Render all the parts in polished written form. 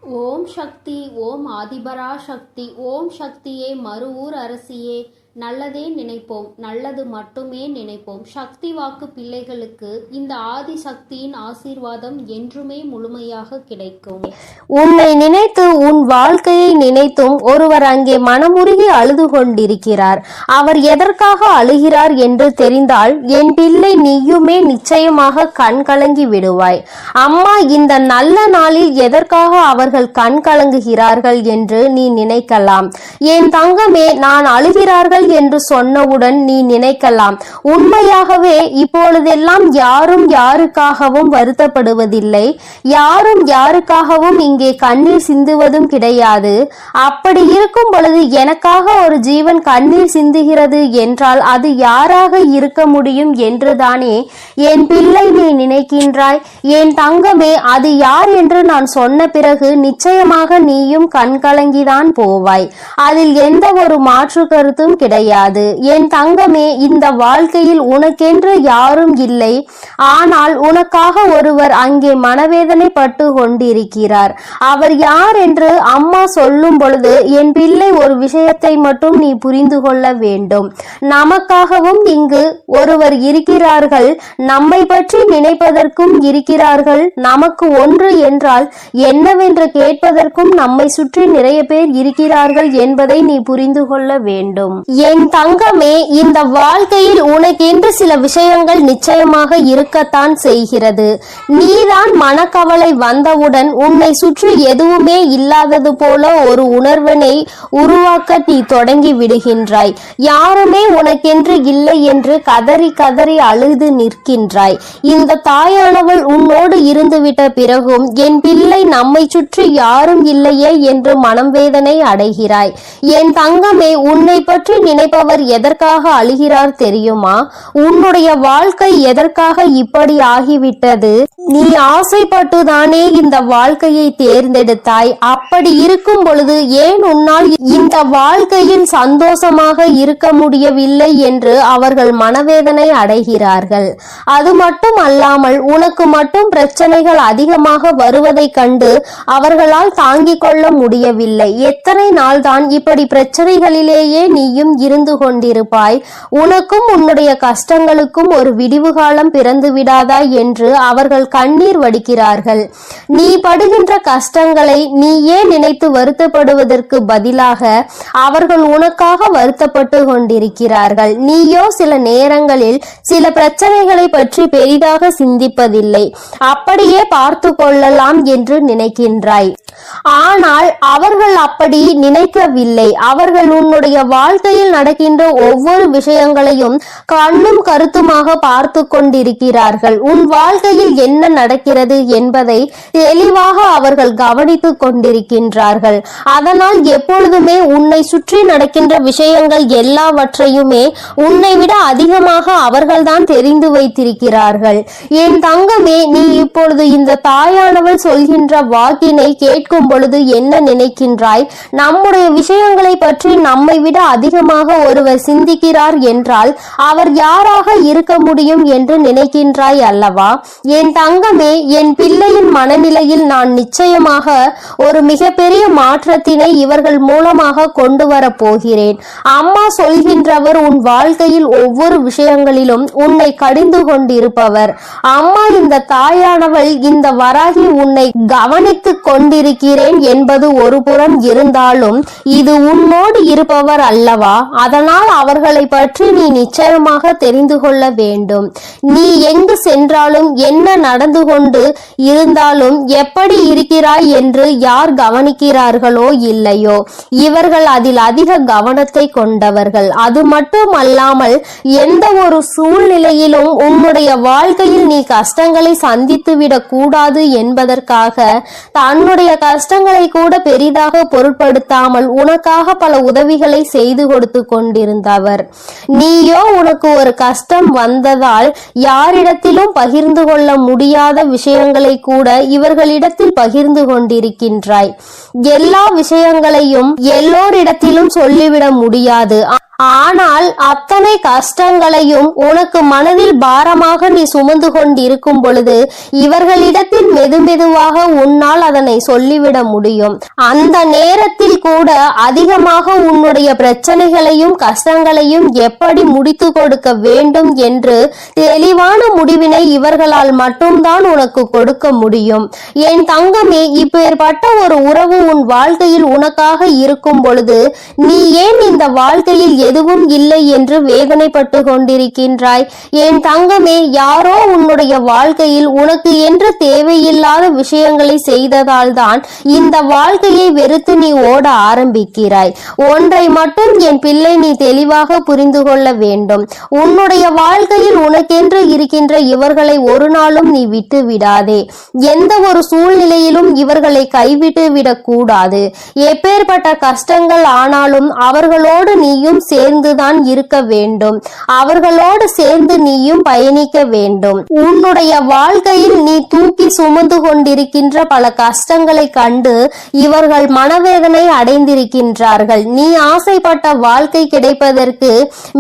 ஓம் சக்தி, ஓம் ஆதிபரா சக்தி, ஓம் சக்தியே, மறுவூர் அரசியே, நல்லதே நினைப்போம், நல்லது மட்டுமே நினைப்போம். சக்தி வாக்கு பிள்ளைகளுக்கு இந்த ஆதி சக்தியின் ஆசீர்வாதம் என்றுமே முழுமையாக கிடைக்கும். உன்னை நினைத்து உன் வாழ்க்கையை நினைத்தும் ஒருவர் அங்கே மனமுருகி அழுது கொண்டிருக்கிறார். அவர் எதற்காக அழுகிறார் என்று தெரிந்தால் என் பிள்ளை நீயுமே நிச்சயமாக கண் கலங்கி விடுவாய். அம்மா இந்த நல்ல நாளில் எதற்காக அவர்கள் கண் கலங்குகிறார்கள் என்று நீ நினைக்கலாம். என் தங்கமே, நான் அழுகிறார்கள் என்று சொன்னவுடன் நீ நினைக்கலாம், உண்மையாகவே இப்பொழுதெல்லாம் யாரும் யாருக்காகவும் வருத்தப்படுவதில்லை, யாரும் யாருக்காகவும் இங்கே கண்ணீர் சிந்துவதும் கிடையாது. அப்படி இருக்கும் பொழுது எனக்காக ஒரு ஜீவன் கண்ணீர் சிந்துகிறது என்றால் அது யாராக இருக்க முடியும் என்றுதானே என் பிள்ளை நீ நினைக்கின்றாய். என் தங்கமே, அது யார் என்று நான் சொன்ன பிறகு நிச்சயமாக நீயும் கண்கலங்கிதான் போவாய். அதில் எந்த ஒரு மாற்று கருத்தும் கிடையாது. என் தங்கமே, இந்த வாழ்க்கையில் உனக்கென்று யாரும் இல்லை. ஆனால் உனக்காக ஒருவர் அங்கே மனவேதனை பட்டு கொண்டிருக்கிறார். அவர் யார் என்று அம்மா சொல்லும் பொழுது என் பிள்ளை ஒரு விஷயத்தை மட்டும் நீ புரிந்து கொள்ள வேண்டும். நமக்காகவும் இங்கு ஒருவர் இருக்கிறார்கள், நம்மை பற்றி நினைப்பதற்கும் இருக்கிறார்கள். நமக்கு ஒன்று என்றால் என்னவென்று கேட்பதற்கும் நம்மை சுற்றி நிறைய பேர் இருக்கிறார்கள் என்பதை நீ புரிந்து கொள்ள வேண்டும். என் தங்கமே, இந்த வாழ்க்கையில் உனக்கென்று சில விஷயங்கள் நிச்சயமாக இருக்கத்தான் செய்கிறது. நீதான் மனக்கவலை வந்தவுடன் உன்னை சுற்றி எதுவுமே இல்லாதது போல ஒரு உணர்வினை உருவாக்க நீ தொடங்கி விடுகின்றாய். யாருமே உனக்கென்று இல்லை என்று கதறி கதறி அழுது நிற்கின்றாய். இந்த தாயானவள் உன்னோடு இருந்துவிட்ட பிறகும் என் பிள்ளை நம்மை சுற்றி யாரும் இல்லையே என்று மனம் வேதனை அடைகிறாய். என் தங்கமே, உன்னை பற்றி நினைப்பவர் எதற்காக அழுகிறார் தெரியுமா? உன்னுடைய வாழ்க்கை எதற்காக இப்படி ஆகிவிட்டது? நீ ஆசைப்பட்டுதானே இந்த வாழ்க்கையை தேர்ந்தெடுத்தாய். அப்படி இருக்கும் பொழுது ஏன் உன்னால் இந்த வாழ்க்கையில் சந்தோஷமாக இருக்க முடியவில்லை என்று அவர்கள் மனவேதனை அடைகிறார்கள். அது மட்டும் அல்லாமல் உனக்கு மட்டும் பிரச்சனைகள் அதிகமாக வருவதை கண்டு அவர்களால் தாங்கிக் கொள்ள முடியவில்லை. எத்தனை நாள் தான் இப்படி பிரச்சனைகளிலேயே நீயும் இருந்து கொண்டிருப்பாய்? உனக்கும் உன்னுடைய கஷ்டங்களுக்கும் ஒரு விடிவு காலம் பிறந்து விடாதா என்று அவர்கள் கண்ணீர் வடிக்கிறார்கள். நீ படுகின்ற கஷ்டங்களை நீயே நினைத்து வருத்தப்படுவதற்கு பதிலாக அவர்கள் உனக்காக வருத்தப்பட்டு கொண்டிருக்கிறார்கள். நீயோ சில நேரங்களில் சில பிரச்சனைகளை பற்றி பெரிதாக சிந்திப்பதில்லை, அப்படியே பார்த்து கொள்ளலாம் என்று நினைக்கின்றாய். ஆனால் அவர்கள் அப்படி நினைக்கவில்லை. அவர்கள் உன்னுடைய வாழ்க்கையில் நடக்கின்ற ஒவ்வொரு விஷயங்களையும் கண்ணும் கருத்துமாக பார்த்து கொண்டிருக்கிறார்கள். உன் வாழ்க்கையில் என்ன நடக்கிறது என்பதை தெளிவாக அவர்கள் கவனித்துக் கொண்டிருக்கின்றார்கள். அதனால் எப்பொழுதுமே உன்னை சுற்றி நடக்கின்ற விஷயங்கள் எல்லாவற்றையுமே உன்னை விட அதிகமாக அவர்கள்தான் தெரிந்து வைத்திருக்கிறார்கள். என் தங்கமே, நீ இப்பொழுது இந்த தாயானவள் சொல்கின்ற வாக்கினை கேட்கும் பொழுது என்ன நினைக்கின்றாய்? நம்முடைய விஷயங்களை பற்றி நம்மை விட அதிகமாக ஒருவர் சிந்திக்கிறார் என்றால் அவர் யாராக இருக்க முடியும் என்று நினைக்கின்றாய் அல்லவா? என் தங்கமே, என் பிள்ளையின் மனநிலையில் நான் நிச்சயமாக ஒரு மிகப்பெரிய மாற்றத்தினை இவர்கள் மூலமாக கொண்டு வர போகிறேன். அம்மா சொல்கின்றவர் உன் வாழ்க்கையில் ஒவ்வொரு விஷயங்களிலும் உன்னை கடிந்து கொண்டிருப்பவர். அம்மா இந்த தாயானவள் இந்த வராகி உன்னை கவனித்துக் கொண்டிருக்கிறேன் என்பது ஒரு புறம் இருந்தாலும் இது உன்னோடு இருப்பவர் அல்லவா? அதனால் அவர்களை பற்றி நீ நிச்சயமாக தெரிந்து கொள்ள வேண்டும். நீ எங்கு சென்றாலும் என்ன நடந்து கொண்டு இருந்தாலும் எப்படி இருக்கிறாய் என்று யார் கவனிக்கிறார்களோ இல்லையோ இவர்கள் அதில் அதிக கவனத்தை கொண்டவர்கள். அது மட்டும் அல்லாமல் எந்த ஒரு சூழ்நிலையிலும் உன்னுடைய வாழ்க்கையில் நீ கஷ்டங்களை சந்தித்து விடக் கூடாது என்பதற்காக தன்னுடைய கஷ்டங்களை கூட பெரிதாக பொருட்படுத்தாமல் உனக்காக பல உதவிகளை செய்து கொடுத்து கொண்டிருந்தவர். நீயோ உனக்கு ஒரு கஷ்டம் வந்ததால் யாரிடத்திலும் பகிர்ந்து கொள்ள முடியாத விஷயங்களை கூட இவர்களிடத்தில் பகிர்ந்து கொண்டிருக்கின்றாய். எல்லா விஷயங்களையும் எல்லோரிடத்திலும் சொல்லிவிட முடியாது. ஆனால் அத்தனை கஷ்டங்களையும் உனக்கு மனதில் பாரமாக நீ சுமந்து கொண்டிருக்கும் பொழுது இவர்களிடத்தில் மெதுமெதுவாக உன்னால் அதனை சொல்லிவிட முடியும். அந்த நேரத்தில் கூட அதிகமாக உன்னுடைய பிரச்சனைகளையும் கஷ்டங்களையும் எப்படி முடித்து கொடுக்க வேண்டும் என்று தெளிவான முடிவினை இவர்களால் மட்டும்தான் உனக்கு கொடுக்க முடியும். என் தங்கமே, இப்பேற்பட்ட ஒரு உறவு உன் வாழ்க்கையில் உனக்காக இருக்கும் பொழுது நீ ஏன் இந்த வாழ்க்கையில் எதுவும் இல்லை என்று வேதனைப்பட்டு கொண்டிருக்கின்றாய்? என் தங்கமே, யாரோ உன்னுடைய வாழ்க்கையில் உனக்கு என்று தேவையில்லாத விஷயங்களை செய்ததால் தான் இந்த வாழ்க்கையை வெறுத்து நீ ஓட ஆரம்பிக்கிறாய். ஒன்றை மட்டும் என் பிள்ளை நீ தெளிவாக புரிந்து கொள்ள வேண்டும். உன்னுடைய வாழ்க்கையில் உனக்கென்று இருக்கின்ற இவர்களை ஒரு நாளும் நீ விட்டு விடாதே. எந்த ஒரு சூழ்நிலையிலும் இவர்களை கைவிட்டு விடக்கூடாது. எப்பேற்பட்ட கஷ்டங்கள் ஆனாலும் அவர்களோடு நீயும் சேர்ந்துதான் இருக்க வேண்டும். அவர்களோடு சேர்ந்து நீயும் பயணிக்க வேண்டும். உன்னுடைய வாழ்க்கையில் நீ தூக்கி சுமந்து கொண்டிருக்கின்ற பல கஷ்டங்களை கண்டு இவர்கள் மனவேதனை அடைந்திருக்கின்றார்கள். நீ ஆசைப்பட்ட வாழ்க்கை கிடைப்பதற்கு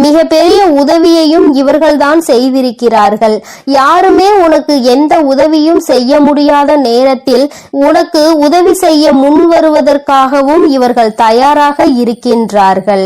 மிக பெரிய உதவியையும் இவர்கள்தான் செய்திருக்கிறார்கள். யாருமே உனக்கு எந்த உதவியும் செய்ய முடியாத நேரத்தில் உனக்கு உதவி செய்ய முன் வருவதற்காகவும் இவர்கள் தயாராக இருக்கின்றார்கள்.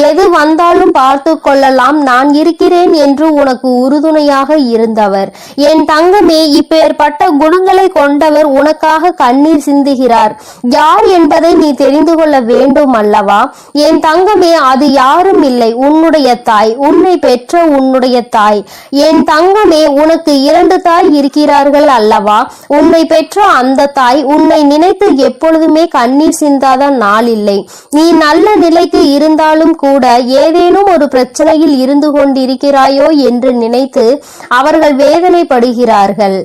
எது வந்தாலும் பார்த்து கொள்ளலாம், நான் இருக்கிறேன் என்று உனக்கு உறுதுணையாக இருந்தவர். என் தங்கமே, இப்பேற்பட்ட குணங்களை கொண்டவர் உனக்காக கண்ணீர் சிந்துகிறார். யார் என்பதை நீ தெரிந்து கொள்ள வேண்டும் அல்லவா? என் தங்கமே, அது யாரும் இல்லை, உன்னுடைய தாய், உன்னை பெற்ற உன்னுடைய தாய். என் தங்கமே, உனக்கு 2 தாய் இருக்கிறார்கள் அல்லவா? உன்னை பெற்ற அந்த தாய் உன்னை நினைத்து எப்பொழுதுமே கண்ணீர் சிந்தாத நாள் இல்லை. நீ நல்ல நிலைக்கு இருந்தாலும் கூட ஏதேனும் ஒரு பிரச்சனையில் இருந்து கொண்டிருக்கிறாயோ என்று நினைத்து அவர்கள் வேதனைப்படுகிறார்கள்.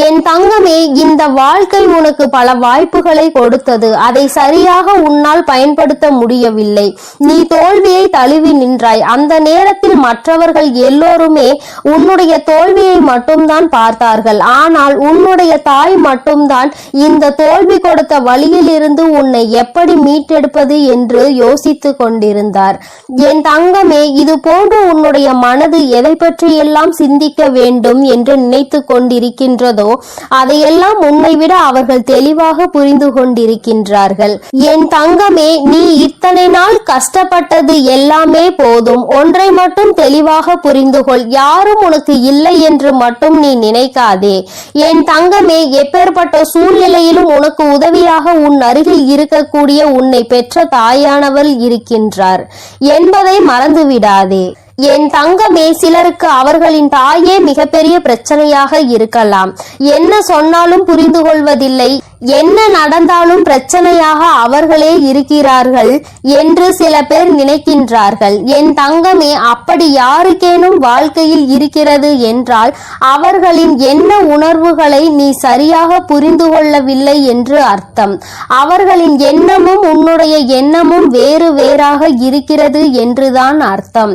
என் தங்கமே, இந்த வாழ்க்கை உனக்கு பல வாய்ப்புகளை கொடுத்தது. அதை சரியாக உன்னால் பயன்படுத்த முடியவில்லை. நீ தோல்வியை தழுவி நின்றாய். அந்த நேரத்தில் மற்றவர்கள் எல்லோருமே உன்னுடைய தோல்வியை மட்டும்தான் பார்த்தார்கள். ஆனால் உன்னுடைய தாய் மட்டும்தான் இந்த தோல்வி கொடுத்த வழியில் இருந்து உன்னை எப்படி மீட்டெடுப்பது என்று யோசித்து கொண்டிருந்தார். என் தங்கமே, இது போன்று உன்னுடைய மனது எதை பற்றியெல்லாம் சிந்திக்க வேண்டும் என்று நினைத்து கொண்டிருக்கின்றதோ அதையெல்லாம் உன்னை விட அவர்கள் தெளிவாக புரிந்து கொண்டிருக்கின்றார்கள். என் தங்கமே, நீ இத்தனை நாள் கஷ்டப்பட்டது எல்லாமே போதும். ஒன்றை மட்டும் தெளிவாக புரிந்து கொள். யாரும் உனக்கு இல்லை என்று மட்டும் நீ நினைக்காதே. என் தங்கமே, எப்பேற்பட்ட சூழ்நிலையிலும் உனக்கு உதவியாக உன் அருகில் இருக்கக்கூடிய உன்னை பெற்ற தாயானவள் இருக்கின்றார் என்பதை மறந்துவிடாதே. என் தங்கமே, சிலருக்கு அவர்களின் தாயே மிகப்பெரிய பிரச்சனையாக இருக்கலாம். என்ன சொன்னாலும் புரிந்து கொள்வதில்லை, என்ன நடந்தாலும் பிரச்சனையாக அவர்களே இருக்கிறார்கள் என்று சில பேர் நினைக்கின்றார்கள். என் தங்கமே, அப்படி யாருக்கேனும் வாழ்க்கையில் இருக்கிறது என்றால் அவர்களின் என்ன உணர்வுகளை நீ சரியாக புரிந்து கொள்ளவில்லை என்று அர்த்தம். அவர்களின் எண்ணமும் உன்னுடைய எண்ணமும் வேறு வேறாக இருக்கிறது என்றுதான் அர்த்தம்.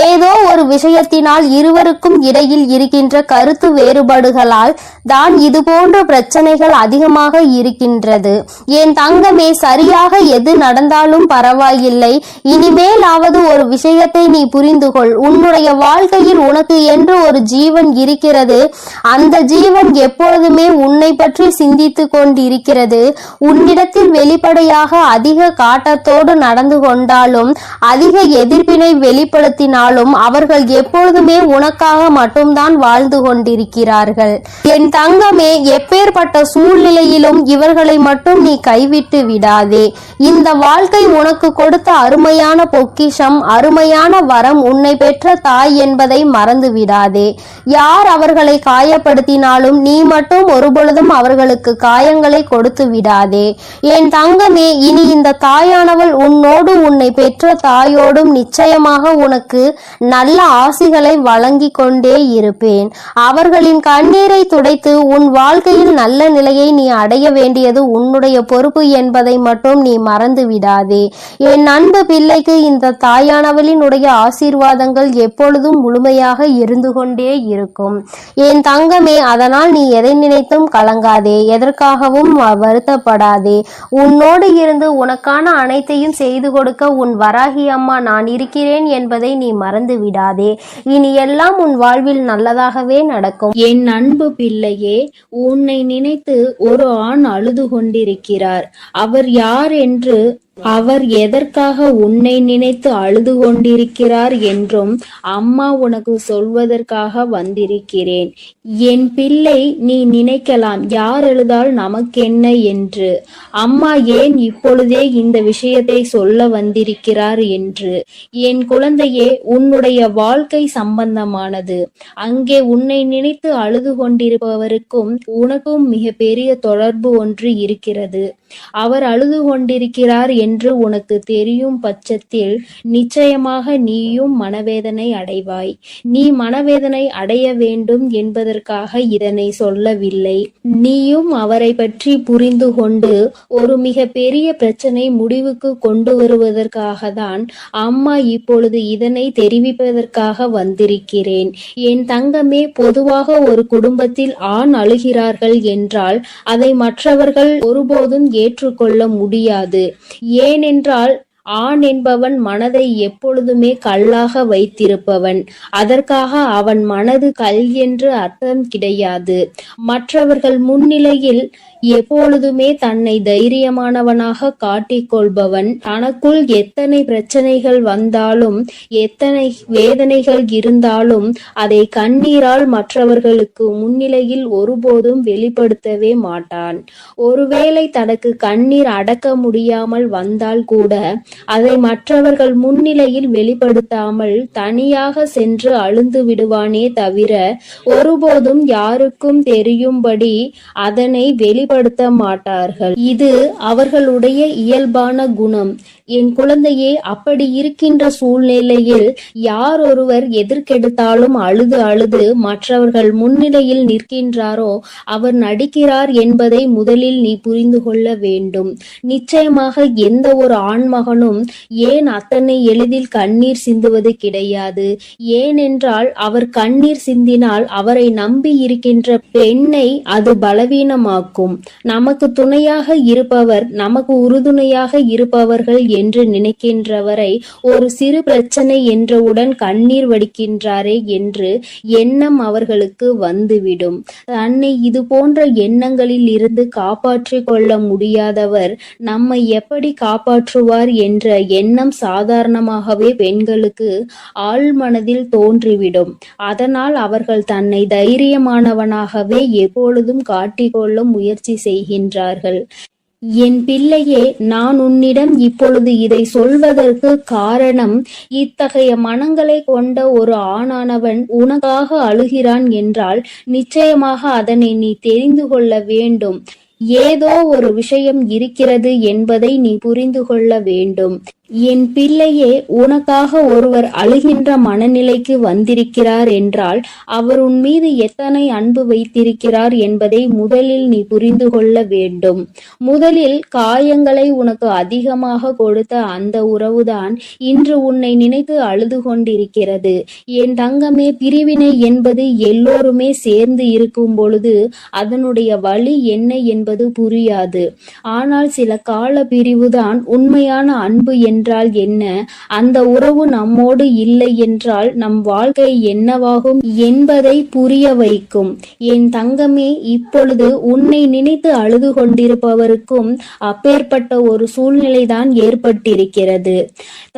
ஏதோ ஒரு விஷயத்தினால் இருவருக்கும் இடையில் இருக்கின்ற கருத்து வேறுபாடுகளால் தான் இது போன்ற பிரச்சனைகள் அதிகமாக இருக்கின்றது. என் தங்கமே, சரியாக எது நடந்தாலும் பரவாயில்லை. இனிமேலாவது ஒரு விஷயத்தை நீ புரிந்து கொள். உன்னுடைய வாழ்க்கையில் உனக்கு என்று ஒரு ஜீவன் இருக்கிறது. அந்த ஜீவன் எப்பொழுதுமே உன்னை பற்றி சிந்தித்து கொண்டிருக்கிறது. உன்னிடத்தில் வெளிப்படையாக அதிக காட்டத்தோடு நடந்து கொண்டாலும் அதிக எதிர்ப்பினை வெளிப்படுத்தினாலும் அவர்கள் எப்பொழுதுமே உனக்காக மட்டும்தான் வாழ்ந்து கொண்டிருக்கிறார்கள். என் தங்கமே, எப்பேற்பட்ட சூழ்நிலையிலும் இவர்களை மட்டும் நீ கைவிட்டு விடாதே. இந்த வாழ்க்கை உனக்கு கொடுத்த அருமையான பொக்கிஷம், அருமையான வரம், உன்னை பெற்ற தாய் என்பதை மறந்து விடாதே. யார் அவர்களை காயப்படுத்தினாலும் நீ மட்டும் ஒருபொழுதும் அவர்களுக்கு காயங்களை கொடுத்து விடாதே. என் தங்கமே, இனி இந்த தாயானவள் உன்னோடு உன்னை பெற்ற தாயோடும் நிச்சயமாக உனக்கு நல்ல ஆசிகளை வழங்கிக் கொண்டே இருப்பேன். அவர்களின் கண்ணீரை துடைத்து உன் வாழ்க்கையில் நல்ல நிலையை நீ அடைய வேண்டியது உன்னுடைய பொறுப்பு என்பதை மட்டும் நீ மறந்து விடாதே. என் அன்பு பிள்ளைக்கு இந்த தாயானவளினுடைய ஆசீர்வாதங்கள் எப்பொழுதும் முழுமையாக இருந்து கொண்டே இருக்கும். என் தங்கமே, அதனால் நீ எதை நினைத்தும் கலங்காதே, எதற்காகவும் வருத்தப்படாதே. உன்னோடு இருந்து உனக்கான அனைத்தையும் செய்து கொடுக்க உன் வராகி அம்மா நான் இருக்கிறேன் என்பதை நீ மறந்து விடாதே. இனி எல்லாம் உன் வாழ்வில் நல்லதாகவே நடக்கும். என் அன்பு பிள்ளையே, உன்னை நினைத்து ஒரு ஆண் அழுது கொண்டிருக்கிறார். அவர் யார் என்று, அவர் எதற்காக உன்னை நினைத்து அழுது கொண்டிருக்கிறார் என்றும் அம்மா உனக்கு சொல்வதற்காக வந்திருக்கிறேன். என் பிள்ளை, நீ நினைக்கலாம் யார் எழுதால் நமக்கென்ன என்று. அம்மா ஏன் இப்பொழுதே இந்த விஷயத்தை சொல்ல வந்திருக்கிறார் என்று. என் குழந்தையே, உன்னுடைய வாழ்க்கை சம்பந்தமானது. அங்கே உன்னை நினைத்து அழுது கொண்டிருப்பவருக்கும் உனக்கும் மிக பெரிய தொடர்பு ஒன்று இருக்கிறது. அவர் அழுது கொண்டிருக்கிறார் என்று உனக்கு தெரியும் பட்சத்தில் நிச்சயமாக நீயும் மனவேதனை அடைவாய். நீ மனவேதனை அடைய வேண்டும் என்பதற்காக இதனை சொல்லவில்லை. நீயும் அவரை பற்றி புரிந்து கொண்டு ஒரு மிக பெரிய பிரச்சனை முடிவுக்கு கொண்டு வருவதற்காக தான் அம்மா இப்பொழுது இதனை தெரிவிப்பதற்காக வந்திருக்கிறேன். என் தங்கமே, பொதுவாக ஒரு குடும்பத்தில் ஆண் அழுகிறார்கள் என்றால் அதை மற்றவர்கள் ஒருபோதும் ஏற்றுக்கொள்ள முடியாது. ஏனென்றால் ஆண் என்பவன் மனதை எப்பொழுதுமே கல்லாக வைத்திருப்பவன். அதற்காக அவன் மனது கல் என்று அர்த்தம் கிடையாது. மற்றவர்கள் முன்னிலையில் எப்பொழுதுமே தன்னை தைரியமானவனாக காட்டிக்கொள்பவன். தனக்குள் எத்தனை பிரச்சனைகள் வந்தாலும் எத்தனை வேதனைகள் இருந்தாலும் அதை கண்ணீரால் மற்றவர்களுக்கு முன்னிலையில் ஒருபோதும் வெளிப்படுத்தவே மாட்டான். ஒருவேளை தனக்கு கண்ணீர் அடக்க முடியாமல் வந்தால் கூட அதை மற்றவர்கள் முன்னிலையில் வெளிப்படுத்தாமல் தனியாக சென்று அழுந்து விடுவானே தவிர ஒருபோதும் யாருக்கும் தெரியும்படி அதனை வெளிப்படுத்த மாட்டார்கள். இது அவர்களுடைய இயல்பான குணம். என் குழந்தையே, அப்படி இருக்கின்ற சூழ்நிலையில் யார் ஒருவர் எதற்கெடுத்தாலும் அழுது அழுது மற்றவர்கள் முன்னிலையில் நிற்கின்றாரோ அவர் நடிக்கிறார் என்பதை முதலில் நீ புரிந்து கொள்ள வேண்டும். நிச்சயமாக எந்த ஒரு ஆண்மகனும் ஏன் அத்தனை எளிதில் கண்ணீர் சிந்துவது கிடையாது. ஏனென்றால் அவர் கண்ணீர் சிந்தினால் அவரை நம்பி இருக்கின்ற பெண்ணை அது பலவீனமாக்கும். நமக்கு துணையாக இருப்பவர், நமக்கு உறுதுணையாக இருப்பவர்கள் என்று நினைக்கின்றவரை ஒரு சிறு பிரச்சனை என்றவுடன் கண்ணீர் வடிக்கின்றாரே என்று எண்ணம் அவர்களுக்கு வந்துவிடும். தன்னை இது போன்ற எண்ணங்களில் இருந்து காப்பாற்றிக் கொள்ள முடியாதவர் நம்மை எப்படி காப்பாற்றுவார் என்ற எண்ணம் சாதாரணமாகவே பெண்களுக்கு ஆழ்மனதில் தோன்றிவிடும். அதனால் அவர்கள் தன்னை தைரியமானவனாகவே எப்பொழுதும் காட்டிக்கொள்ள முயற்சி செய்கின்றார்கள். என் பிள்ளையே, நான் உன்னிடம் இப்பொழுது இதை சொல்வதற்கு காரணம், இத்தகைய மனங்களை கொண்ட ஒரு ஆணானவன் உனக்காக அழுகிறான் என்றால் நிச்சயமாக அதனை நீ தெரிந்து கொள்ள வேண்டும். ஏதோ ஒரு விஷயம் இருக்கிறது என்பதை நீ புரிந்து கொள்ள வேண்டும். என் பிள்ளையே, உனக்காக ஒருவர் அழுகின்ற மனநிலைக்கு வந்திருக்கிறார் என்றால் அவர் உன் மீது எத்தனை அன்பு வைத்திருக்கிறார் என்பதை முதலில் நீ புரிந்து கொள்ள வேண்டும். முதலில் காயங்களை உனக்கு அதிகமாக கொடுத்த அந்த உறவுதான் இன்று உன்னை நினைத்து அழுது கொண்டிருக்கிறது. என் தங்கமே, பிரிவினை என்பது எல்லோருமே சேர்ந்து இருக்கும் பொழுது அதனுடைய வலி என்ன என்பது புரியாது. ஆனால் சில கால பிரிவுதான் உண்மையான அன்பு என்றால் என்ன, அந்த உறவு நம்மோடு இல்லை என்றால் நம் வாழ்க்கை என்னவாகும் என்பதை புரிய வைக்கும். என் தங்கமே, இப்பொழுது உன்னை நினைத்து அழுது கொண்டிருப்பவருக்கும் அப்பேற்பட்ட ஒரு சூழ்நிலைதான் ஏற்பட்டிருக்கிறது.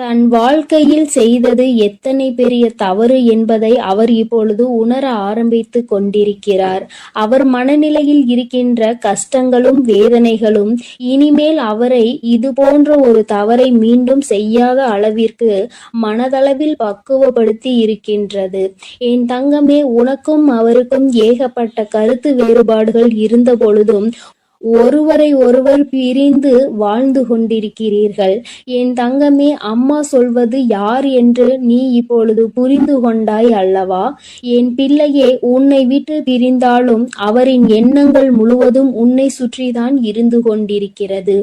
தன் வாழ்க்கையில் செய்தது எத்தனை பெரிய தவறு என்பதை அவர் இப்பொழுது உணர ஆரம்பித்து கொண்டிருக்கிறார். அவர் மனநிலையில் இருக்கின்ற கஷ்டங்களும் வேதனைகளும் இனிமேல் அவரை இது போன்ற ஒரு தவறை மீண்டும் செய்யாத அளவிற்கு மனதளவில் பக்குவப்படுத்தி இருக்கின்றது. என் தங்கமே, உனக்கும் அவருக்கும் ஏகப்பட்ட கருத்து வேறுபாடுகள் இருந்த பொழுதும் ஒருவரை ஒருவர் பிரிந்து வாழ்ந்து கொண்டிருக்கிறீர்கள். என் தங்கமே, அம்மா சொல்வது யார் என்று நீ இப்பொழுது புரிந்து கொண்டாய் அல்லவா? என் பிள்ளையே, உன்னை விட்டு பிரிந்தாலும் அவரின் எண்ணங்கள் முழுவதும் உன்னை சுற்றிதான் இருந்து கொண்டிருக்கிறது.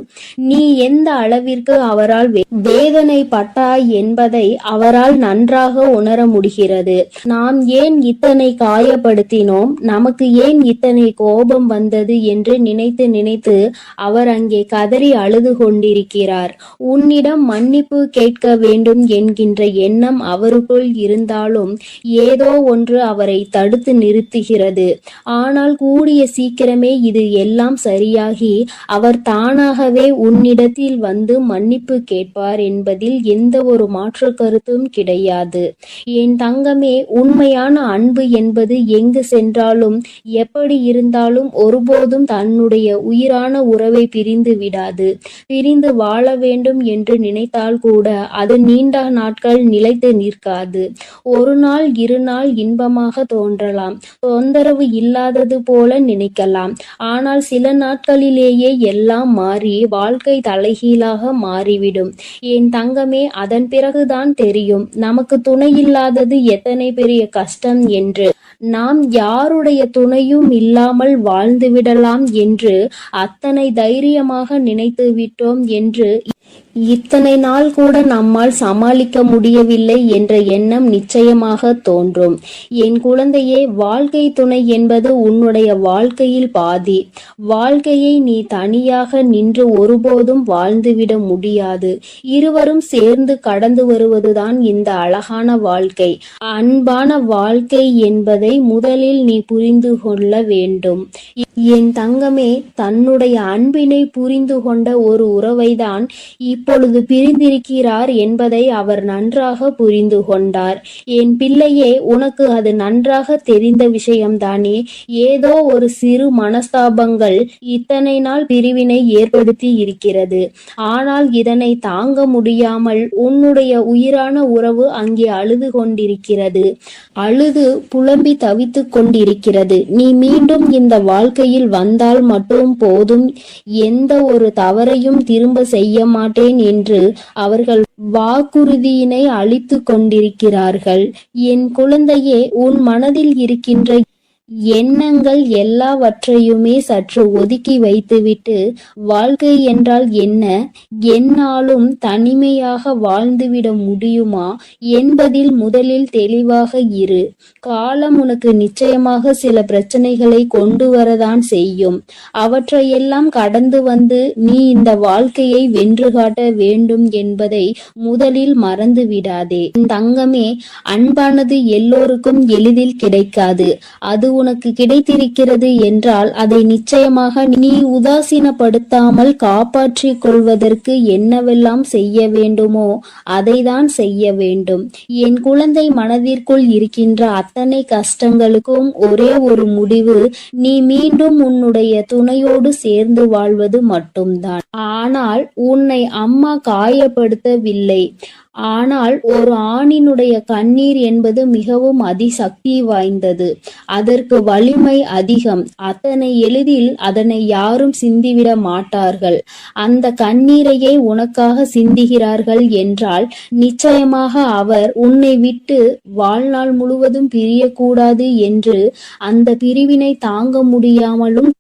நீ எந்த அளவிற்கு அவரால் வேதனைப்பட்டாய் என்பதை அவரால் நன்றாக உணர முடிகிறது. நாம் ஏன் இத்தனை காயப்படுத்தினோம், நமக்கு ஏன் இத்தனை கோபம் வந்தது என்று நினைத்து நினைத்து அவர் அங்கே கதறி அழுது கொண்டிருக்கிறார். உன்னிடம் மன்னிப்பு கேட்க வேண்டும் என்கின்ற எண்ணம் அவருக்குள் இருந்தாலும் ஏதோ ஒன்று அவரை தடுத்து நிறுத்துகிறது. ஆனால் கூடிய சீக்கிரமே இது எல்லாம் சரியாகி அவர் தானாகவே உன்னிடத்தில் வந்து மன்னிப்பு கேட்பார் என்பதில் எந்த ஒரு மாற்று கருத்தும் கிடையாது. என் தங்கமே, உண்மையான அன்பு என்பது எங்கு சென்றாலும் எப்படி இருந்தாலும் ஒருபோதும் தன்னுடைய உயிரான உறவை பிரிந்து விடாது. பிரிந்து வாழ வேண்டும் என்று நினைத்தால் கூட அது நீண்ட நாட்கள் நிலைத்து நிற்காது. ஒரு நாள் இரு நாள் இன்பமாக தோன்றலாம், தொந்தரவு இல்லாதது போல நினைக்கலாம். ஆனால் சில நாட்களிலேயே எல்லாம் மாறி வாழ்க்கை தலைகீழாக மாறிவிடும். என் தங்கமே, அதன் பிறகுதான் தெரியும் நமக்கு துணை இல்லாதது எத்தனை பெரிய கஷ்டம் என்று. நாம் யாருடைய துணையும் இல்லாமல் வாழ்ந்து விடலாம் என்று அத்தனை தைரியமாக நினைத்து விட்டோம் என்று இத்தனை நாள் கூட நம்மால் சமாளிக்க முடியவில்லை என்ற எண்ணம் நிச்சயமாக தோன்றும். என் குழந்தையே, வாழ்க்கை துணை என்பது உன்னுடைய வாழ்க்கையில் பாதி. வாழ்க்கையை நீ தனியாக நின்று ஒருபோதும் வாழ்ந்துவிட முடியாது. இருவரும் சேர்ந்து கடந்து வருவதுதான் இந்த அழகான வாழ்க்கை. அன்பான வாழ்க்கை என்பதை முதலில் நீ புரிந்து கொள்ள வேண்டும். என் தங்கமே, தன்னுடைய அன்பினை புரிந்து கொண்ட ஒரு உறவைதான் இப்பொழுது பிரிந்திருக்கிறார் என்பதை அவர் நன்றாக புரிந்து கொண்டார். என் பிள்ளையே, உனக்கு அது நன்றாக தெரிந்த விஷயம்தானே. ஏதோ ஒரு சிறு மனஸ்தாபங்கள் இத்தனை நாள் பிரிவினை ஏற்படுத்தி இருக்கிறது. ஆனால் இதனை தாங்க முடியாமல் உன்னுடைய உயிரான உறவு அங்கே அழுது கொண்டிருக்கிறது. அழுது புலம்பி தவித்து கொண்டிருக்கிறது. நீ மீண்டும் இந்த வாழ்க்கையில் வந்தால் மட்டும் போதும், எந்த ஒரு தவறையும் திரும்ப செய்ய மாட்டேன் என்று அவர்கள் வாக்குறுதியினை அளித்து கொண்டிருக்கிறார்கள். என் குழந்தையே, உன் மனதில் இருக்கின்ற எண்ணங்கள் எல்லாவற்றையுமே சற்று ஒதுக்கி வைத்துவிட்டு, வாழ்க்கை என்றால் என்ன, என்னாலும் தனிமையாக வாழ்ந்துவிட முடியுமா என்பதில் முதலில் தெளிவாக இரு. காலம் உனக்கு நிச்சயமாக சில பிரச்சனைகளை கொண்டு வரதான் செய்யும். அவற்றையெல்லாம் கடந்து வந்து நீ இந்த வாழ்க்கையை வென்று காட்ட வேண்டும் என்பதை முதலில் மறந்து விடாதே. தங்கமே, அன்பானது எல்லோருக்கும் எளிதில் கிடைக்காது. அது உனக்கு கிடைத்திருக்கிறது என்றால் அதை நிச்சயமாக நீ உதாசீனப்படுத்தாமல் காப்பாற்றிக் கொள்வதற்கு என்னவெல்லாம் செய்ய வேண்டுமோ அதைதான் செய்ய வேண்டும். என் குழந்தை, மனதிற்குள் இருக்கின்ற அத்தனை கஷ்டங்களுக்கும் ஒரே ஒரு முடிவு, நீ மீண்டும் உன்னுடைய துணையோடு சேர்ந்து வாழ்வது மட்டும்தான். ஆனால் உன்னை அம்மா காயப்படுத்தவில்லை. ஆனால் ஒரு ஆணினுடைய கண்ணீர் என்பது மிகவும் அதிசக்தி வாய்ந்தது. அதற்கு வலிமை அதிகம். அத்தனை எளிதில் அதனை யாரும் சிந்திவிட மாட்டார்கள். அந்த கண்ணீரையே உனக்காக சிந்துகிறார்கள் என்றால் நிச்சயமாக அவர் உன்னை விட்டு வாழ்நாள் முழுவதும் பிரியக்கூடாது என்று அந்த பிரிவினை தாங்க முடியாமலும்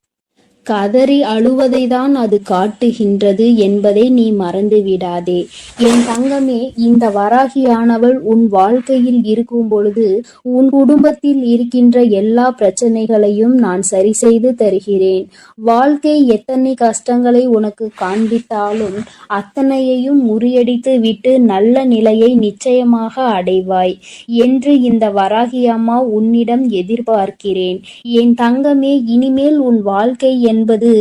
கதறி அழுவதை தான் அது காட்டுகின்றது என்பதை நீ மறந்து விடாதே. என் தங்கமே, இந்த வராகியானவள் உன் வாழ்க்கையில் இருக்கும் பொழுது உன் குடும்பத்தில் இருக்கின்ற எல்லா பிரச்சனைகளையும் நான் சரி செய்து தருகிறேன். வாழ்க்கை எத்தனை கஷ்டங்களை உனக்கு காண்பித்தாலும் அத்தனையையும் முறியடித்து விட்டு நல்ல நிலையை நிச்சயமாக அடைவாய் என்று இந்த வராகி அம்மா உன்னிடம் எதிர்பார்க்கிறேன். என் தங்கமே, இனிமேல் உன் வாழ்க்கை என்பது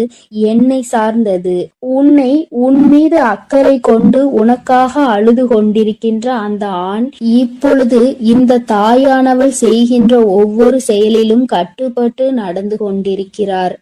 என்னை சார்ந்தது. உன்னை உன் மீது அக்கறை கொண்டு உனக்காக அழுது கொண்டிருக்கின்ற அந்த ஆண் இப்பொழுது இந்த தாயானவள் செய்கின்ற ஒவ்வொரு செயலிலும் கட்டுப்பட்டு நடந்து கொண்டிருக்கிறார்.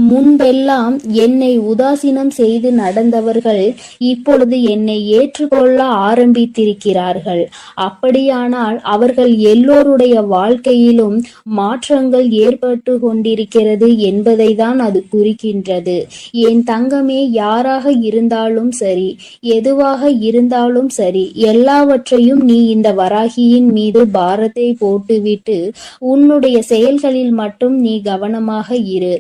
முன்பெல்லாம் என்னை உதாசீனம் செய்து நடந்தவர்கள் இப்பொழுது என்னை ஏற்றுக்கொள்ள ஆரம்பித்திருக்கிறார்கள். அப்படியானால் அவர்கள் எல்லோருடைய வாழ்க்கையிலும் மாற்றங்கள் ஏற்பட்டு கொண்டிருக்கிறது என்பதை தான் அது குறிக்கின்றது. என் தங்கமே, யாராக இருந்தாலும் சரி, எதுவாக இருந்தாலும் சரி, எல்லாவற்றையும் நீ இந்த வராகியின் மீது பாரத்தை போட்டுவிட்டு உன்னுடைய செயல்களில் மட்டும் நீ கவனமாக இரு.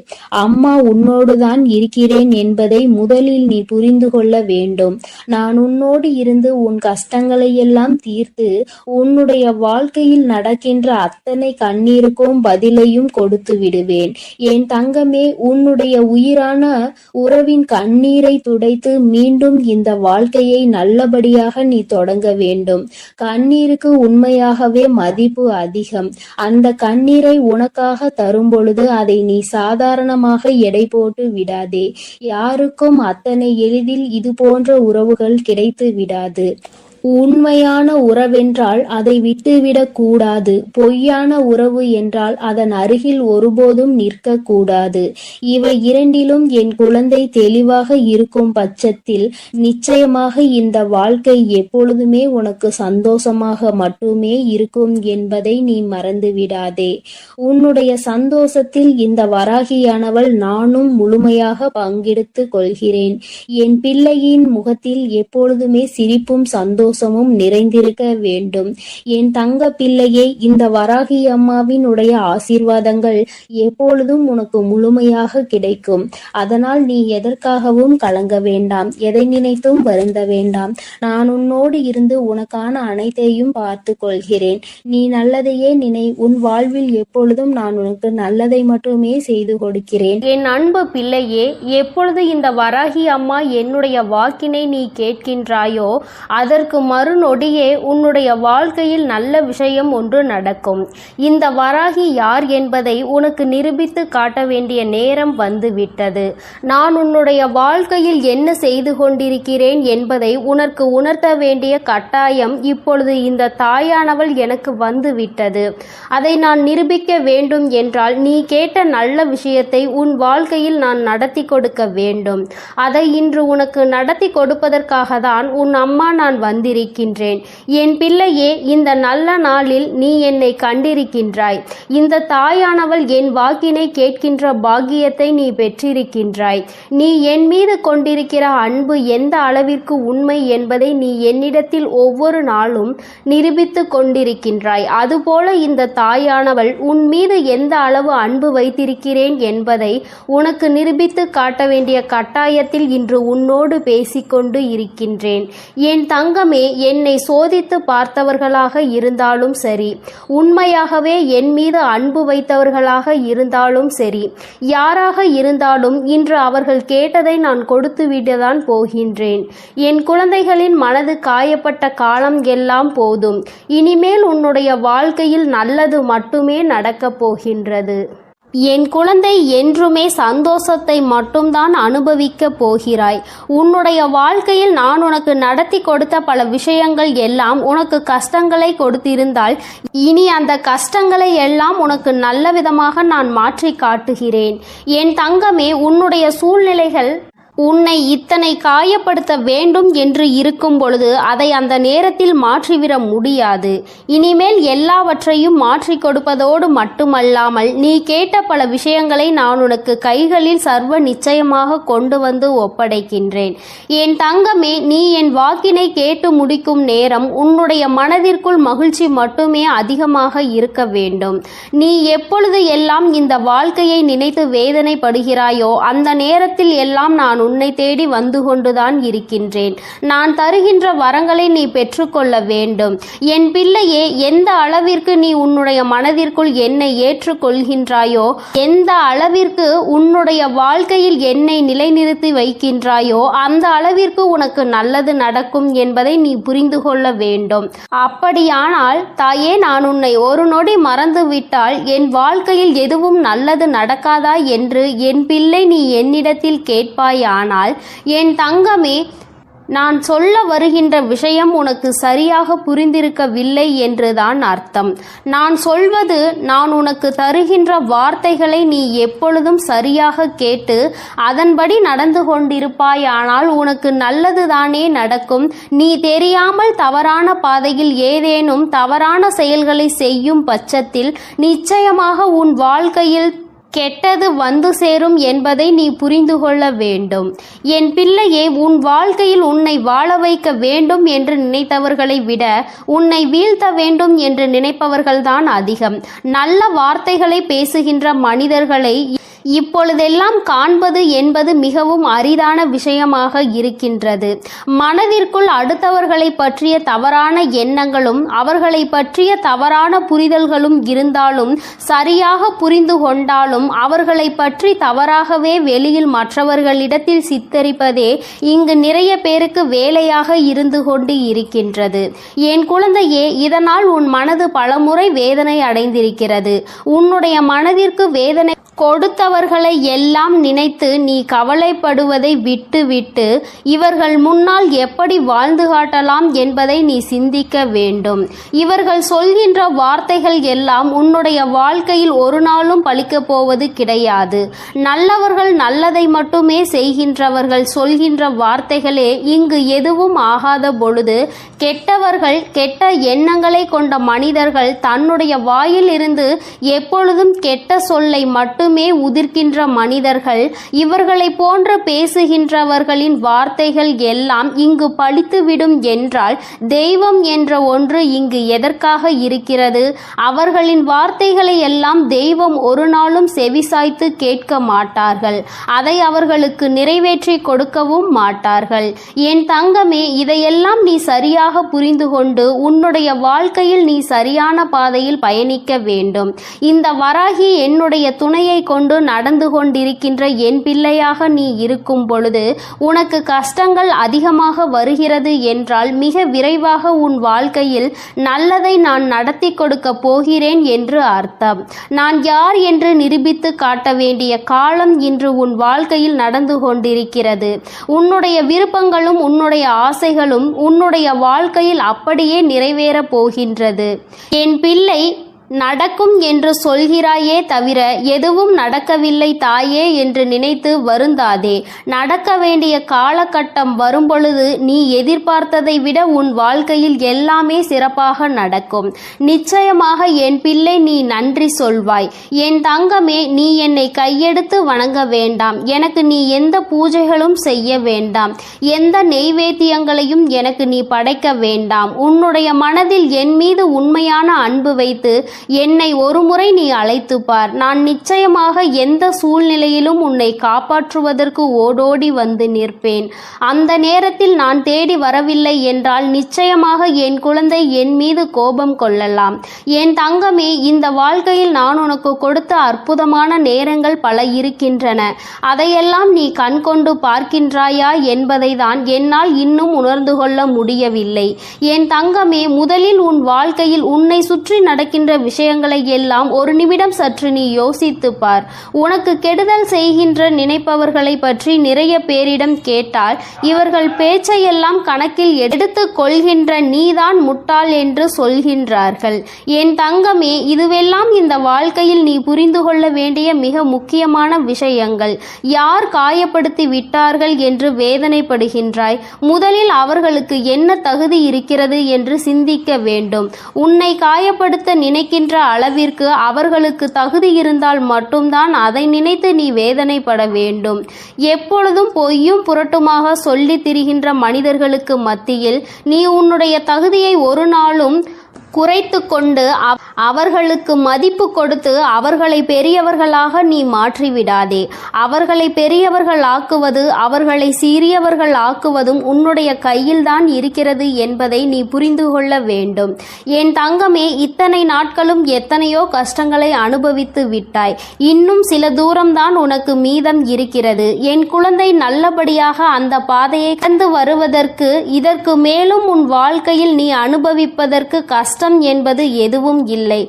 அம்மா உன்னோடுதான் இருக்கிறேன் என்பதை முதலில் நீ புரிந்து கொள்ள வேண்டும். நான் உன்னோடு இருந்து உன் கஷ்டங்களை எல்லாம் தீர்த்து உன்னுடைய வாழ்க்கையில் நடக்கின்ற அத்தனை கண்ணீருக்கும் பதிலையும் கொடுத்து விடுவேன். என் தங்கமே, உன்னுடைய உயிரான உறவின் கண்ணீரை துடைத்து மீண்டும் இந்த வாழ்க்கையை நல்லபடியாக நீ தொடங்க வேண்டும். கண்ணீருக்கு உண்மையாகவே மதிப்பு அதிகம். அந்த கண்ணீரை உனக்காக தரும் பொழுது அதை நீ சாதாரணமாக எடை போட்டு விடாதே. யாருக்கும் அத்தனை எளிதில் இது போன்ற உறவுகள் கிடைத்து விடாது. உண்மையான உறவென்றால் அதை விட்டுவிடக் கூடாது. பொய்யான உறவு என்றால் அதன் அருகில் ஒருபோதும் நிற்க கூடாது. இவை இரண்டிலும் என் குழந்தை தெளிவாக இருக்கும் பட்சத்தில் நிச்சயமாக இந்த வாழ்க்கை எப்பொழுதுமே உனக்கு சந்தோஷமாக மட்டுமே இருக்கும் என்பதை நீ மறந்து விடாதே. உன்னுடைய சந்தோஷத்தில் இந்த வராகியானவள் நானும் முழுமையாக பங்கெடுத்து கொள்கிறேன். என் பிள்ளையின் முகத்தில் எப்பொழுதுமே சிரிப்பும் சந்தோஷமும் நிறைந்திருக்க வேண்டும். என் தங்க பிள்ளையே, இந்த வராகி அம்மாவின் உடைய ஆசீர்வாதங்கள் எப்பொழுதும் உனக்கு முழுமையாக கிடைக்கும். அதனால் நீ எதற்காகவும் கலங்க வேண்டாம், எதை நினைத்தும் வருந்த வேண்டாம். நான் உன்னோடு இருந்து உனக்கான அனைத்தையும் பார்த்து கொள்கிறேன். நீ நல்லதையே நினை. உன் வாழ்வில் எப்பொழுதும் நான் உனக்கு நல்லதை மட்டுமே செய்து கொடுக்கிறேன். என் அன்பு பிள்ளையே, எப்பொழுது இந்த வராகி அம்மா என்னுடைய வாக்கினை நீ கேட்கின்றாயோ அதற்கு மறுநொடியே உன்னுடைய வாழ்க்கையில் நல்ல விஷயம் ஒன்று நடக்கும். இந்த வராகி யார் என்பதை உனக்கு நிரூபித்து காட்ட வேண்டிய நேரம் வந்துவிட்டது. நான் உன்னுடைய வாழ்க்கையில் என்ன செய்து கொண்டிருக்கிறேன் என்பதை உனக்கு உணர்த்த வேண்டிய கட்டாயம் இப்பொழுது இந்த தாயானவள் எனக்கு வந்துவிட்டது. அதை நான் நிரூபிக்க வேண்டும் என்றால் நீ கேட்ட நல்ல விஷயத்தை உன் வாழ்க்கையில் நான் நடத்தி கொடுக்க வேண்டும். அதை இன்று உனக்கு நடத்தி கொடுப்பதற்காக தான் உன் அம்மா நான் வந்திருக்கின்றேன். என் பிள்ளையே, இந்த நல்ல நாளில் நீ என்னை கண்டிருக்கின்றாய். இந்த தாயானவள் என் வாக்கினை கேட்கின்ற பாக்கியத்தை நீ பெற்றிருக்கின்றாய். நீ என் மீது கொண்டிருக்கிற அன்பு எந்த அளவிற்கு உண்மை என்பதை நீ என்னிடத்தில் ஒவ்வொரு நாளும் நிரூபித்து கொண்டிருக்கின்றாய். அதுபோல இந்த தாயானவள் உன் மீது எந்த அளவு அன்பு வைத்திருக்கிறேன் என்பதை உனக்கு நிரூபித்து காட்ட வேண்டிய கட்டாயத்தில் இன்று உன்னோடு பேசிக்கொண்டு இருக்கின்றேன். என் தங்கமே, என்னை சோதித்து பார்த்தவர்களாக இருந்தாலும் சரி, உண்மையாகவே என் மீது அன்பு வைத்தவர்களாக இருந்தாலும் சரி, யாராக இருந்தாலும் இன்று அவர்கள் கேட்டதை நான் கொடுத்து விடத்தான் போகின்றேன். என் குழந்தைகளின் மனது காயப்பட்ட காலம் எல்லாம் போதும். இனிமேல் உன்னுடைய வாழ்க்கையில் நல்லது மட்டுமே நடக்கப் போகின்றது. என் குழந்தை, என்றுமே சந்தோஷத்தை மட்டும்தான் அனுபவிக்க போகிறாய். உன்னுடைய வாழ்க்கையில் நான் உனக்கு நடத்தி கொடுத்த பல விஷயங்கள் எல்லாம் உனக்கு கஷ்டங்களை கொடுத்திருந்தால் இனி அந்த கஷ்டங்களை எல்லாம் உனக்கு நல்ல விதமாக நான் மாற்றி காட்டுகிறேன். என் தங்கமே, உன்னுடைய சூழ்நிலைகள் உன்னை இத்தனை காயப்படுத்த வேண்டும் என்று இருக்கும் பொழுது அதை அந்த நேரத்தில் மாற்றிவிட முடியாது. இனிமேல் எல்லாவற்றையும் மாற்றி கொடுப்பதோடு மட்டுமல்லாமல் நீ கேட்ட பல விஷயங்களை நான் உனக்கு கைகளில் சர்வ நிச்சயமாக கொண்டு வந்து ஒப்படைக்கின்றேன். என் தங்கமே, நீ என் வாக்கினை கேட்டு முடிக்கும் நேரம் உன்னுடைய மனதிற்குள் மகிழ்ச்சி மட்டுமே அதிகமாக இருக்க வேண்டும். நீ எப்பொழுது எல்லாம் இந்த வாழ்க்கையை நினைத்து வேதனைப்படுகிறாயோ அந்த நேரத்தில் எல்லாம் நான் உன்னை தேடி வந்து கொண்டுதான் இருக்கின்றேன். நான் தருகின்ற வரங்களை நீ பெற்றுக்கொள்ள வேண்டும். என் பிள்ளையே, எந்த அளவிற்கு நீ உன்னுடைய மனதிற்குள் என்னை ஏற்றுக்கொள்கின்றாயோ, எந்த அளவிற்கு உன்னுடைய வாழ்க்கையில் என்னை நிலைநிறுத்தி வைக்கின்றாயோ அந்த அளவிற்கு உனக்கு நல்லது நடக்கும் என்பதை நீ புரிந்து கொள்ள வேண்டும். அப்படியானால் தாயே, நான் உன்னை ஒரு நொடி மறந்துவிட்டால் என் வாழ்க்கையில் எதுவும் நல்லது நடக்காதா என்று என் பிள்ளை நீ என்னிடத்தில் கேட்பாய். ஆனால் என் தங்கமே, நான் சொல்ல வருகின்ற விஷயம் உனக்கு சரியாக புரிந்திருக்கவில்லை என்றுதான் அர்த்தம். நான் சொல்வது, நான் உனக்கு தருகின்ற வார்த்தைகளை நீ எப்பொழுதும் சரியாக கேட்டு அதன்படி நடந்து கொண்டிருப்பாயானால் உனக்கு நல்லதுதானே நடக்கும். நீ தெரியாமல் தவறான பாதையில் ஏதேனும் தவறான செயல்களை செய்யும் பட்சத்தில் நிச்சயமாக உன் வாழ்க்கையில் கெட்டது வந்து சேரும் என்பதை நீ புரிந்து கொள்ள வேண்டும். என் பிள்ளையே, உன் வாழ்க்கையில் உன்னை வாழ வைக்க வேண்டும் என்று நினைத்தவர்களை விட உன்னை வீழ்த்த வேண்டும் என்று நினைப்பவர்கள்தான் அதிகம். நல்ல வார்த்தைகளை பேசுகின்ற மனிதர்களை இப்பொழுதெல்லாம் காண்பது என்பது மிகவும் அரிதான விஷயமாக இருக்கின்றது. மனதிற்குள் அடுத்தவர்களை பற்றிய தவறான எண்ணங்களும் அவர்களை பற்றிய தவறான புரிதல்களும் இருந்தாலும், சரியாக புரிந்து கொண்டாலும் அவர்களை பற்றி தவறாகவே வெளியில் மற்றவர்களிடத்தில் சித்தரிப்பதே இங்கு நிறைய பேருக்கு வேலையாக இருந்து கொண்டு இருக்கின்றது. என் குழந்தையே, இதனால் உன் மனது பலமுறை வேதனை அடைந்திருக்கிறது. உன்னுடைய மனதிற்கு வேதனை கொடுத்தவர்களை எல்லாம் நினைத்து நீ கவலைப்படுவதை விட்டுவிட்டு இவர்கள் முன்னால் எப்படி வாழ்ந்து காட்டலாம் என்பதை நீ சிந்திக்க வேண்டும். இவர்கள் சொல்கின்ற வார்த்தைகள் எல்லாம் உன்னுடைய வாழ்க்கையில் ஒரு நாளும் பலிக்கப் போவது கிடையாது. நல்லவர்கள் நல்லதை மட்டுமே செய்கின்றவர்கள் சொல்கின்ற வார்த்தைகளே இங்கு எதுவும் ஆகாத பொழுது, கெட்டவர்கள் கெட்ட எண்ணங்களை கொண்ட மனிதர்கள் தன்னுடைய வாயில் இருந்து எப்பொழுதும் கெட்ட சொல்லை மட்டுமே உதிர்க்கின்ற மனிதர்கள், இவர்களை போன்ற பேசுகின்றவர்களின் வார்த்தைகள் எல்லாம் இங்கு பலித்துவிடும் என்றால் தெய்வம் என்ற ஒன்று இங்கு எதற்காக இருக்கிறது? அவர்களின் வார்த்தைகளை எல்லாம் தெய்வம் ஒரு நாளும் செவிசாய்த்து கேட்க மாட்டார்கள். அதை அவர்களுக்கு நிறைவேற்றி கொடுக்கவும் மாட்டார்கள். என் தங்கமே, இதையெல்லாம் நீ சரியாக புரிந்து கொண்டு உன்னுடைய வாழ்க்கையில் நீ சரியான பாதையில் பயணிக்க வேண்டும். இந்த வராகி என்னுடைய துணையை கொண்டு நடந்து கொண்டிருக்கின்ற என் பிள்ளையாக நீ இருக்கும் பொழுது உனக்கு கஷ்டங்கள் அதிகமாக வருகிறது என்றால் மிக விரைவாக உன் வாழ்க்கையில் நல்லதை நான் நடத்தி கொடுக்க போகிறேன் என்று அர்த்தம். நான் யார் என்று நிரூபித்து காட்ட வேண்டிய காலம் இன்று உன் வாழ்க்கையில் நடந்து கொண்டிருக்கிறது. உன்னுடைய விருப்பங்களும் உன்னுடைய ஆசைகளும் உன்னுடைய வாழ்க்கையில் அப்படியே நிறைவேறப் போகின்றது. என் பிள்ளை, நடக்கும் என்று சொல்கிறாயே தவிர எதுவும் நடக்கவில்லை தாயே என்று நினைத்து வருந்தாதே. நடக்க வேண்டிய காலகட்டம் வரும்பொழுது நீ எதிர்பார்த்ததை விட உன் வாழ்க்கையில் எல்லாமே சிறப்பாக நடக்கும். நிச்சயமாக என் பிள்ளை, நீ நன்றி சொல்வாய். என் தங்கமே, நீ என்னை கையெடுத்து வணங்க வேண்டாம். எனக்கு நீ எந்த பூஜைகளும் செய்ய வேண்டாம். எந்த நெய்வேத்தியங்களையும் எனக்கு நீ படைக்க வேண்டாம். உன்னுடைய மனதில் என் மீது உண்மையான அன்பு வைத்து என்னை ஒருமுறை நீ அழைத்து பார். நான் நிச்சயமாக எந்த சூழ்நிலையிலும் உன்னை காப்பாற்றுவதற்கு ஓடோடி வந்து நிற்பேன். அந்த நேரத்தில் நான் தேடி வரவில்லை என்றால் நிச்சயமாக என் குழந்தை என் மீது கோபம் கொள்ளலாம். என் தங்கமே, இந்த வாழ்க்கையில் நான் உனக்கு கொடுத்த அற்புதமான நேரங்கள் பல இருக்கின்றன. அதையெல்லாம் நீ கண் கொண்டு பார்க்கின்றாயா என்பதை தான் என்னால் இன்னும் உணர்ந்து கொள்ள முடியவில்லை. என் தங்கமே, முதலில் உன் வாழ்க்கையில் உன்னை சுற்றி நடக்கின்ற விஷயங்களை எல்லாம் ஒரு நிமிடம் சற்று நீ யோசித்து பார். உனக்கு கெடுதல் செய்கின்ற நினைப்பவர்களை பற்றி நிறைய பேரிடம் கேட்டால் இவர்கள் பேச்சையெல்லாம் கணக்கில் எடுத்துக் கொள்கின்ற நீதான் முட்டாள் என்று சொல்கின்றார்கள். என் தங்கமே, இதுவெல்லாம் இந்த வாழ்க்கையில் நீ புரிந்து கொள்ள வேண்டிய மிக முக்கியமான விஷயங்கள். யார் காயப்படுத்தி விட்டார்கள் என்று வேதனைப்படுகின்றாய்? முதலில் அவர்களுக்கு என்ன தகுதி இருக்கிறது என்று சிந்திக்க வேண்டும். உன்னை காயப்படுத்த நினைக்கின்ற அளவிற்கு அவர்களுக்கு தகுதி இருந்தால் மட்டும்தான் அதை நினைத்து நீ வேதனைப்பட வேண்டும். எப்பொழுதும் பொய்யும் புரட்டுமாக சொல்லி திரிகின்ற மனிதர்களுக்கு மத்தியில் நீ உன்னுடைய தகுதியை ஒரு நாளும் குறைத்து கொண்டு அவர்களுக்கு மதிப்பு கொடுத்து அவர்களை பெரியவர்களாக நீ மாற்றிவிடாதே. அவர்களை பெரியவர்கள் ஆக்குவது, அவர்களை சிறியவர்கள் ஆக்குவதும் உன்னுடைய கையில்தான் இருக்கிறது என்பதை நீ புரிந்து கொள்ள வேண்டும். என் தங்கமே, இத்தனை நாட்களும் எத்தனையோ கஷ்டங்களை அனுபவித்து விட்டாய். இன்னும் சில தூரம்தான் உனக்கு மீதம் இருக்கிறது. என் குழந்தை, நல்லபடியாக அந்த பாதையை கடந்து வருவதற்கு இதற்கு மேலும் உன் வாழ்க்கையில் நீ அனுபவிப்பதற்கு கஷ்டம் என்பது எதுவும் இல்லை.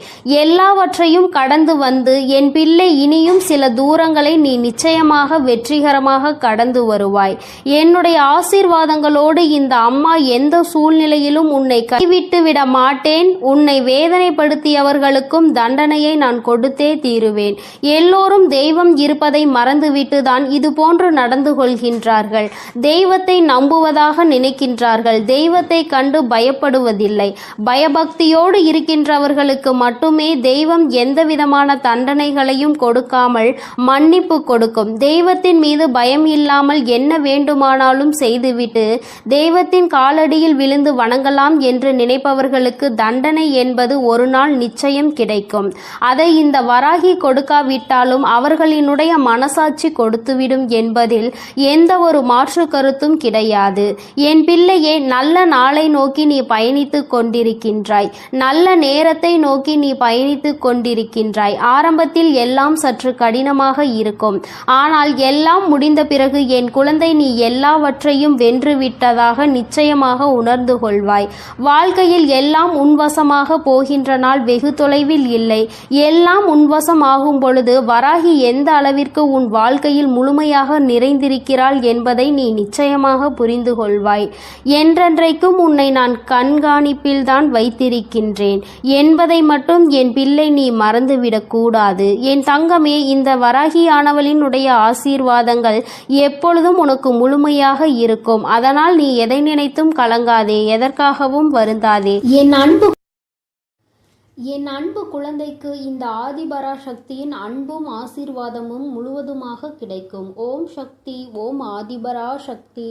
எல்லாவற்றையும் கடந்து வந்து என் பிள்ளை, இனியும் சில தூரங்களை நீ நிச்சயமாக வெற்றிகரமாக கடந்து வருவாய். என்னுடைய ஆசீர்வாதங்களோடு இந்த அம்மா எந்த சூழ்நிலையிலும் உன்னை கைவிட்டு விட மாட்டேன். உன்னை வேதனைப்படுத்தியவர்களுக்கும் தண்டனையை நான் கொடுத்தே தீருவேன். எல்லோரும் தெய்வம் இருப்பதை மறந்துவிட்டு தான் இது போன்று நடந்து கொள்கின்றார்கள். தெய்வத்தை நம்புவதாக நினைக்கின்றார்கள். தெய்வத்தை கண்டு பயப்படுவதில்லை. பயபக்தி பயபக்தியோடு இருக்கின்றவர்களுக்கு மட்டுமே தெய்வம் எந்தவிதமான தண்டனைகளையும் கொடுக்காமல் மன்னிப்பு கொடுக்கும். தெய்வத்தின் மீது பயம் இல்லாமல் என்ன வேண்டுமானாலும் செய்துவிட்டு தெய்வத்தின் காலடியில் விழுந்து வணங்கலாம் என்று நினைப்பவர்களுக்கு தண்டனை என்பது ஒரு நாள் நிச்சயம் கிடைக்கும். அதை இந்த வராகி கொடுக்காவிட்டாலும் அவர்களினுடைய மனசாட்சி கொடுத்துவிடும் என்பதில் எந்த ஒரு மாற்று கருத்தும் கிடையாது. என் பிள்ளையே, நல்ல நாளை நோக்கி நீ பயணித்துக் கொண்டிருக்கின்றாய். நல்ல நேரத்தை நோக்கி நீ பயணித்துக் கொண்டிருக்கின்றாய். ஆரம்பத்தில் எல்லாம் சற்று கடினமாக இருக்கும். ஆனால் எல்லாம் முடிந்த பிறகு என் குழந்தை, நீ எல்லாவற்றையும் வென்றுவிட்டதாக நிச்சயமாக உணர்ந்து கொள்வாய். வாழ்க்கையில் எல்லாம் உன்வசமாக போகின்ற நாள் வெகு தொலைவில் இல்லை. எல்லாம் உன்வசமாகும் பொழுது வராகி எந்த அளவிற்கு உன் வாழ்க்கையில் முழுமையாக நிறைந்திருக்கிறாள் என்பதை நீ நிச்சயமாக புரிந்து கொள்வாய். என்றென்றைக்கும் உன்னை நான் கண்காணிப்பில்தான் வைத்திருக்கின்றேன் என்பதை மட்டும் என் பிள்ளை நீ மறந்துவிடக் கூடாது. என் தங்கமே, இந்த வராகியானவளினுடைய ஆசீர்வாதங்கள் எப்பொழுதும் உனக்கு முழுமையாக இருக்கும். அதனால் நீ எதை நினைத்தும் கலங்காதே, எதற்காகவும் வருந்தாதே. என் அன்பு குழந்தைக்கு இந்த ஆதிபராசக்தியின் அன்பும் ஆசீர்வாதமும் முழுவதுமாக கிடைக்கும். ஓம் சக்தி, ஓம் ஆதிபராசக்தி.